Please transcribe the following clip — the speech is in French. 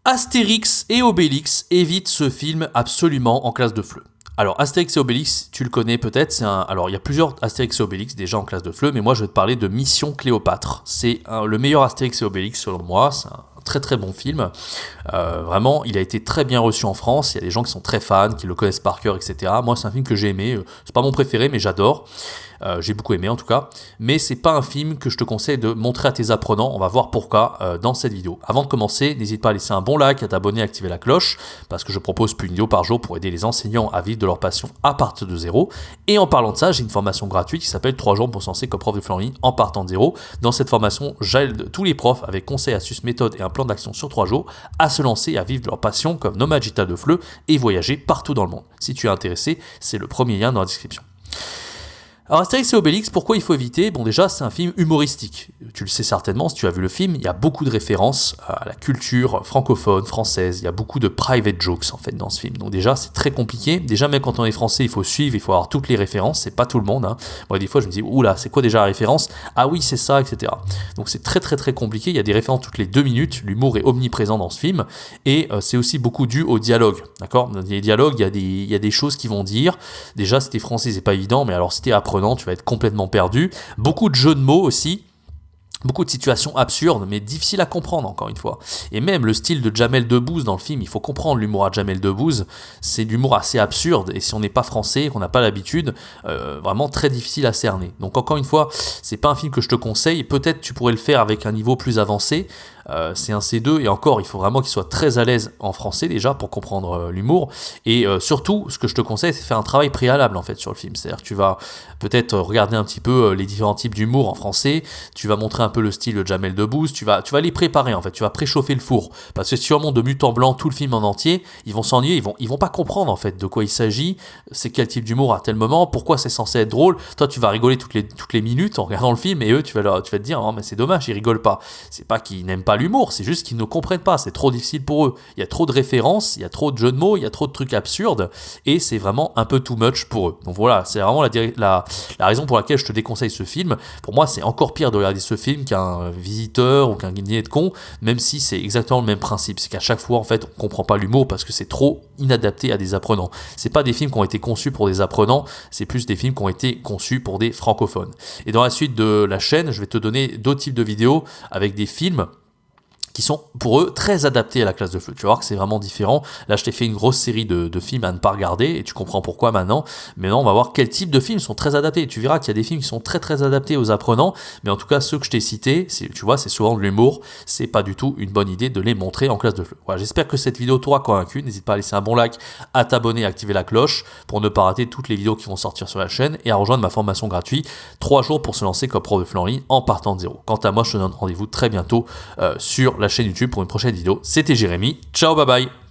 Astérix et Obélix évitent ce film absolument en classe de FLE. Alors, Astérix et Obélix, tu le connais peut-être, alors il y a plusieurs Astérix et Obélix déjà en classe de FLE, mais moi je vais te parler de Mission Cléopâtre. C'est le meilleur Astérix et Obélix selon moi, c'est un très très bon film. Vraiment, il a été très bien reçu en France, il y a des gens qui sont très fans, qui le connaissent par cœur, etc. Moi c'est un film que j'ai aimé, c'est pas mon préféré mais j'adore. J'ai beaucoup aimé en tout cas, mais c'est pas un film que je te conseille de montrer à tes apprenants, on va voir pourquoi dans cette vidéo. Avant de commencer, n'hésite pas à laisser un bon like, à t'abonner, à activer la cloche, parce que je propose plus une vidéo par jour pour aider les enseignants à vivre de leur passion à partir de zéro. Et en parlant de ça, j'ai une formation gratuite qui s'appelle 3 jours pour se lancer comme prof de FLE en ligne en partant de zéro. Dans cette formation, j'aide tous les profs avec conseils, astuces, méthodes et un plan d'action sur 3 jours à se lancer et à vivre de leur passion comme nomade digital de FLE et voyager partout dans le monde. Si tu es intéressé, c'est le premier lien dans la description. Alors Astérix et Obélix, pourquoi il faut éviter ? Bon déjà, c'est un film humoristique. Tu le sais certainement, si tu as vu le film, il y a beaucoup de références à la culture francophone, française. Il y a beaucoup de private jokes en fait dans ce film. Donc déjà, c'est très compliqué. Déjà, même quand on est français, il faut suivre, il faut avoir toutes les références. C'est pas tout le monde. Moi, des fois, je me dis, oula, c'est quoi déjà la référence ? Ah oui, c'est ça, etc. Donc c'est très très très compliqué. Il y a des références toutes les 2 minutes. L'humour est omniprésent dans ce film. Et c'est aussi beaucoup dû au dialogue. D'accord ? Dans les dialogues, il y a des choses qu'ils vont dire. Déjà, si t'es français, c'est pas évident. Mais alors, si t'es apprenant, tu vas être complètement perdu. Beaucoup de jeux de mots aussi. Beaucoup de situations absurdes, mais difficiles à comprendre encore une fois. Et même le style de Jamel Debbouze dans le film, il faut comprendre l'humour à Jamel Debbouze. C'est de l'humour assez absurde, et si on n'est pas français, qu'on n'a pas l'habitude, vraiment très difficile à cerner. Donc encore une fois, c'est pas un film que je te conseille. Peut-être tu pourrais le faire avec un niveau plus avancé. C'est un C2 et encore il faut vraiment qu'il soit très à l'aise en français déjà pour comprendre l'humour et surtout ce que je te conseille c'est de faire un travail préalable en fait sur le film, c'est-à-dire que tu vas peut-être regarder un petit peu les différents types d'humour en français, tu vas montrer un peu le style de Jamel Debbouze, tu vas les préparer en fait, tu vas préchauffer le four parce que si tu remontes de but en blanc tout le film en entier, ils vont s'ennuyer, ils vont pas comprendre en fait de quoi il s'agit, c'est quel type d'humour à tel moment, pourquoi c'est censé être drôle, toi tu vas rigoler toutes les minutes en regardant le film et eux tu vas te dire oh mais c'est dommage, ils rigolent pas, c'est pas qu'ils n'aiment pas l'humour, c'est juste qu'ils ne comprennent pas, c'est trop difficile pour eux. Il y a trop de références, il y a trop de jeux de mots, il y a trop de trucs absurdes, et c'est vraiment un peu too much pour eux. Donc voilà, c'est vraiment la raison pour laquelle je te déconseille ce film. Pour moi, c'est encore pire de regarder ce film qu'un visiteur ou qu'un dîner de con, même si c'est exactement le même principe. C'est qu'à chaque fois, en fait, on comprend pas l'humour parce que c'est trop inadapté à des apprenants. C'est pas des films qui ont été conçus pour des apprenants, c'est plus des films qui ont été conçus pour des francophones. Et dans la suite de la chaîne, je vais te donner d'autres types de vidéos avec des films qui sont pour eux très adaptés à la classe de FLE. Tu vas voir que c'est vraiment différent. Là, je t'ai fait une grosse série de films à ne pas regarder et tu comprends pourquoi maintenant. Maintenant, on va voir quel type de films sont très adaptés. Tu verras qu'il y a des films qui sont très très adaptés aux apprenants, mais en tout cas, ceux que je t'ai cités, tu vois, c'est souvent de l'humour. C'est pas du tout une bonne idée de les montrer en classe de FLE. Voilà, j'espère que cette vidéo t'aura convaincu. N'hésite pas à laisser un bon like, à t'abonner, à activer la cloche pour ne pas rater toutes les vidéos qui vont sortir sur la chaîne et à rejoindre ma formation gratuite 3 jours pour se lancer comme prof de FLE en ligne en partant de zéro. Quant à moi, je te donne rendez-vous très bientôt sur la chaîne YouTube pour une prochaine vidéo. C'était Jérémy. Ciao, bye bye.